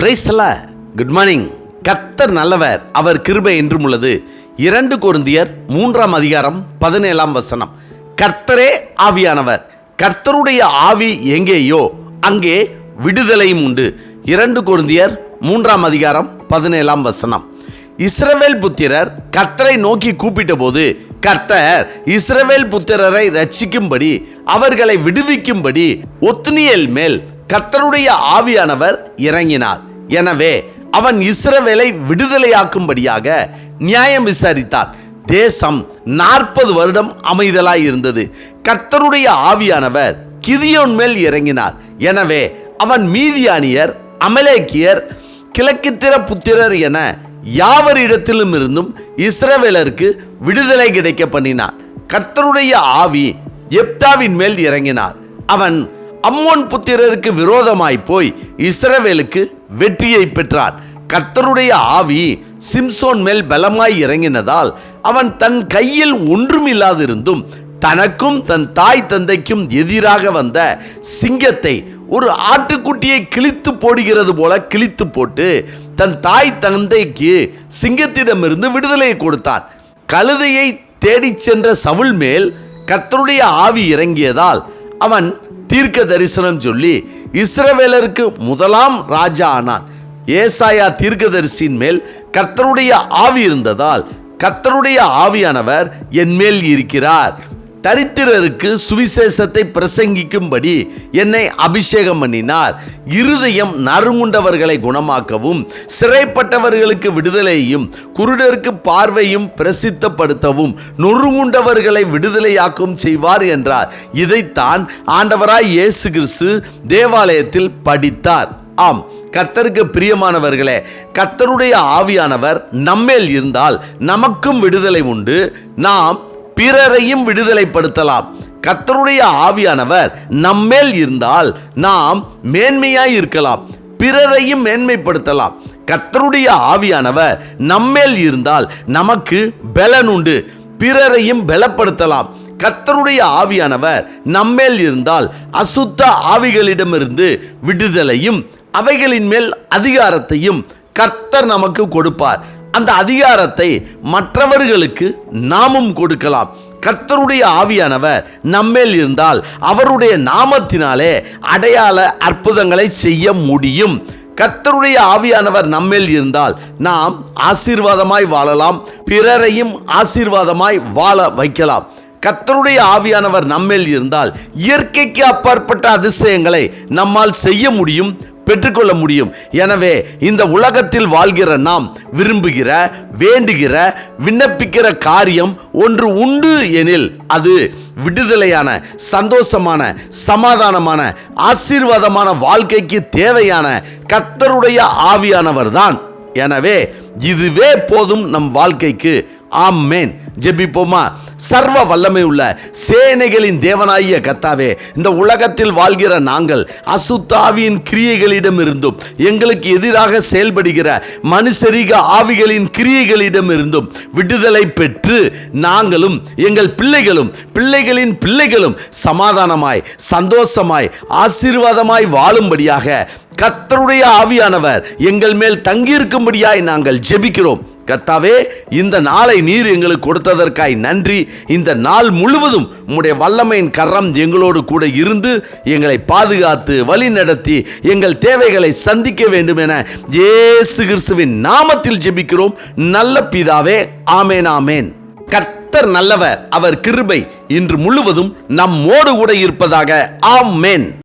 Praise the Lord. Good morning. கர்த்தர் நல்லவர், அவர் கிருபை என்றும் உள்ளது. 2 கொரிந்தியர் 3ஆம் அதிகாரம் 17ஆம் வசனம். கர்த்தரே ஆவியானவர், கர்த்தருடைய ஆவி எங்கேயோ அங்கே விடுதலையும் உண்டு. 2 கொரிந்தியர் 3ஆம் அதிகாரம் 17ஆம் வசனம். இஸ்ரவேல் புத்திரர் கர்த்தரை நோக்கி கூப்பிட்ட போது கர்த்தர் இஸ்ரவேல் புத்திரரை ரட்சிக்கும்படி அவர்களை விடுவிக்கும்படி ஒத்னியேல் மேல் கர்த்தருடைய ஆவியானவர் இறங்கினார். எனவே அவன் இஸ்ரவேலை விடுதலையாக்கும்படியாக நியாயம் விசாரித்தான். தேசம் 40 வருடம் அமைதலாய் இருந்தது. கர்த்தருடைய ஆவியானவர் கிதியோன் மேல் இறங்கினார். எனவே அவன் மீதியானியர், அமலேக்கியர், கிழக்கித்திர புத்திரர் என யாவரிடத்திலும் இருந்தும் இஸ்ரவேலருக்கு விடுதலை கிடைக்க பண்ணினார். கர்த்தருடைய ஆவி எப்தாவின் மேல் இறங்கினார். அவன் அம்மோன் புத்திரருக்கு விரோதமாய் போய் இஸ்ரவேலுக்கு வெற்றியை பெற்றான். கர்த்தருடைய ஆவி சிம்சோன் மேல் பலமாய் இறங்கினதால் அவன் தன் கையில் ஒன்றுமில்லாதிருந்தும் தனக்கும் தன் தாய் தந்தைக்கும் எதிராக வந்த சிங்கத்தை ஒரு ஆட்டுக்குட்டியை கிழித்து போடுகிறது போல கிழித்து போட்டு தன் தாய் தந்தைக்கு சிங்கத்திடமிருந்து விடுதலையை கொடுத்தான். கழுதையை தேடிச் சென்ற சவுல் மேல் கர்த்தருடைய ஆவி இறங்கியதால் அவன் தீர்க்க தரிசனம் சொல்லி இஸ்ரவேலருக்கு முதலாம் ராஜா ஆனான். ஏசாயா தீர்க்கதரிசியின் மேல் கர்த்தருடைய ஆவி இருந்ததால் கர்த்தருடைய ஆவியானவர் என் மேல் இருக்கிறார், தரித்திரருக்கு சுவிசேஷத்தை பிரசங்கிக்கும்படி என்னை அபிஷேகம் பண்ணினார், இருதயம் நறுங்குண்டவர்களை குணமாக்கவும் சிறைப்பட்டவர்களுக்கு விடுதலையும் குருடருக்கு பார்வையும் பிரசித்தப்படுத்தவும் நொறுங்குண்டவர்களை விடுதலையாக்கும் செய்வார் என்றார். இதைத்தான் ஆண்டவராய் இயேசு கிறிஸ்து தேவாலயத்தில் படித்தார். ஆம், கர்த்தருக்கு பிரியமானவர்களே, கர்த்தருடைய ஆவியானவர் நம்மேல் இருந்தால் நமக்கும் விடுதலை உண்டு, நாம் பிறரையும் விடுதலைப்படுத்தலாம். கர்த்தருடைய ஆவியானவர் நம்மேல் இருந்தால் நாம் மேன்மையாய் இருக்கலாம், பிறரையும் மேன்மைப்படுத்தலாம். கர்த்தருடைய ஆவியானவர் நம்மேல் இருந்தால் நமக்கு பலன் உண்டு, பிறரையும் பலப்படுத்தலாம். கர்த்தருடைய ஆவியானவர் நம்மேல் இருந்தால் அசுத்த ஆவிகளிடமிருந்து விடுதலையும் அவைகளின் மேல் அதிகாரத்தையும் கர்த்தர் நமக்கு கொடுப்பார். அந்த அதிகாரத்தை மற்றவர்களுக்கு நாமும் கொடுக்கலாம். கர்த்தருடைய ஆவியானவர் நம்மேல் இருந்தால் அவருடைய நாமத்தினாலே அடையாள அற்புதங்களை செய்ய முடியும். கர்த்தருடைய ஆவியானவர் நம்மேல் இருந்தால் நாம் ஆசீர்வாதமாய் வாழலாம், பிறரையும் ஆசீர்வாதமாய் வாழ வைக்கலாம். கர்த்தருடைய ஆவியானவர் நம்மேல் இருந்தால் இயற்கைக்கு அப்பாற்பட்ட அதிசயங்களை நம்மால் செய்ய முடியும், பெற்றுக்கொள்ள முடியும். எனவே இந்த உலகத்தில் வாழ்கிற நாம் விரும்புகிற, வேண்டுகிற, விண்ணப்பிக்கிற காரியம் ஒன்று உண்டு எனில் அது விடுதலையான, சந்தோஷமான, சமாதானமான, ஆசீர்வாதமான வாழ்க்கைக்கு தேவையான கர்த்தருடைய ஆவியானவர் தான். எனவே இதுவே போதும் நம் வாழ்க்கைக்கு. ஆமென். ஜெபிப்போமா. சர்வ வல்லமை உள்ள சேனைகளின் தேவனாகிய கர்த்தாவே, இந்த உலகத்தில் வாழ்கிற நாங்கள் அசுத்தாவியின் கிரியைகளிடமிருந்தும் எங்களுக்கு எதிராக செயல்படுகிற மனுஷரிக ஆவிகளின் கிரியைகளிடமிருந்தும் விடுதலை பெற்று நாங்களும் எங்கள் பிள்ளைகளும் பிள்ளைகளின் பிள்ளைகளும் சமாதானமாய், சந்தோஷமாய், ஆசீர்வாதமாய் வாழும்படியாக கர்த்தருடைய ஆவியானவர் எங்கள் மேல் தங்கியிருக்கும்படியாய் நாங்கள் ஜெபிக்கிறோம். கர்த்தாவே, இந்த நாளை நீர் எங்களுக்கு கொடுத்ததற்காய் நன்றி. இந்த நாள் முழுவதும் உம்முடைய வல்லமையின் கரம் எங்களோடு கூட இருந்து எங்களை பாதுகாத்து வழி நடத்தி எங்கள் தேவைகளை சந்திக்க வேண்டும் என இயேசு கிறிஸ்துவின் நாமத்தில் ஜெபிக்கிறோம் நல்ல பிதாவே. ஆமேன், ஆமேன். கர்த்தர் நல்லவர், அவர் கிருபை இன்று முழுவதும் நம்மோடு கூட இருப்பதாக. ஆமேன்.